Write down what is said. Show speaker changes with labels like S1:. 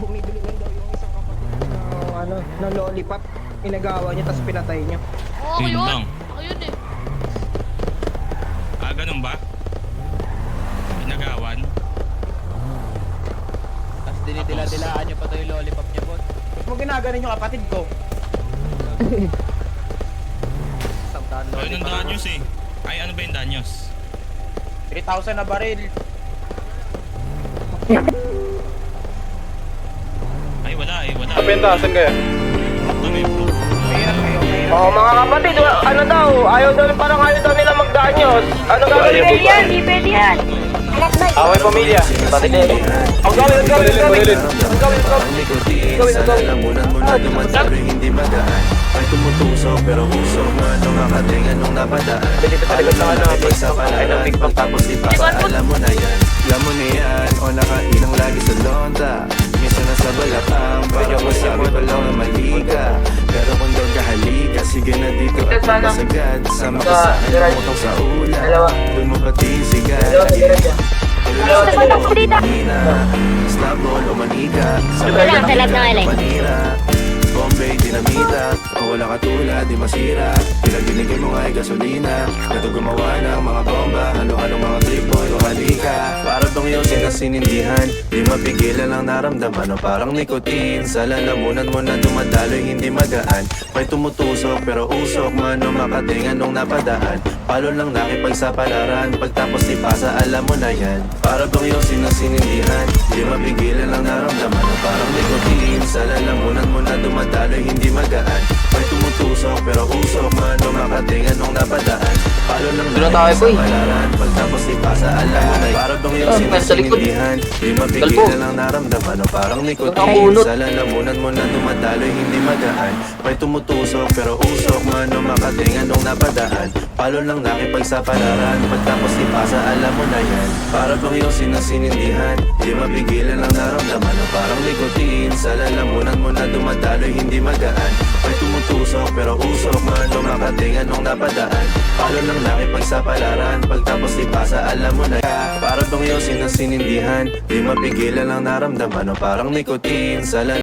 S1: bumibili lang daw yung isang kapatid ng lollipop. Inagawa niya tapos pinatay niya.
S2: Oo,
S3: Yun
S2: yun.
S3: lang.
S2: Ako yun eh.
S3: Ganun ba? Pinagawan?
S4: Tapos dinitila-tilaan nyo pa to yung lollipop niya, boss.
S1: Ba't mo ginaganon yung kapatid ko?
S4: Samtahan
S3: Ayun ang
S4: lollipop.
S3: danyos eh. Ay, ano ba yung danyos?
S1: 3,000 na baril.
S3: Ay, wala eh, wala.
S5: Kapentasan kaya?
S3: Kami bro.
S1: Mahirap kayo, mahirap.
S6: Oh, mga kapatid, ano daw? Parang ayaw daw nila magdanyos. Ano gagawin?
S7: Pwede yan, di pwede yan. Anak na.
S6: Away pamilya. Patilin. Ang gawin, ang gawin, ang gawin. Ang gawin, ang gawin.
S8: Nikotin sa lalamunan mo na dumadalo hindi magaan. May tumutusok pero usok mo ano makatingan nung napadaan.
S6: Pwede pa talaga sa ano,
S8: Ay sa palaran pagtapos di pa alam mo na yan. Alam mo na yan o nakailang lagi sa lonta. Minsan nasa balakang para masabi pa lang na mali ka. Pero kung doon ka halika, sige na dito at masagad. Sama ka sa akin ang utong sa ulan. Doon mo pati sigad. Snapball o manika.
S7: Talag ng LA.
S8: Manira, Bombay, dinamita. O wala katulad, di masira. Pinagbinigay mo nga ay gasolina. Ito gumawa ng mga bomba. Halo-halo mga trip boy o halika. Para bang yung sinasinindihan. Di mapigilan ang naramdaman o parang nikotin. Sa lalamunan mo na dumadaloy hindi magaan. May tumutusok pero usok man o makatingan nung napadaan. Palo lang nakipagsapalaran. Pagtapos ni Pasa alam mo na yan. Para bang yung sinasinindihan. Di mapigilan ang naramdaman o parang nikotin. Sa lalamunan mo na dumadaloy hindi magaan. May tumutusok pero usok man o makatingan nung napadaan. Palo lang nakipagsapalaran. Pagtapos ni Pasa alam mo na yan. Para bang yung sinasinindihan. Di mapigilan ang naramdaman o parang nikotin. Sa lalamunan mo na dumadaloy hindi magaan. May tumutusok pero usok man o makatingan nung napadaan. Palo lang nakipagsapalaran. Pagtapos ni Pasa alam mo na yan. Para bang yung sinasinindihan. Di mapigilan ang naramdaman o parang nikotin. Sa lalamunan mo na dumadaloy hindi magaan. May tumutusok pero usok man o makatingan nung napadaan. Palo lang nakipagsapalaran. Pagtapos ni Pasa alam mo na yan. Para bang yung sinasinindihan. Di mapigilan ang naramdaman o parang nikotin. Sa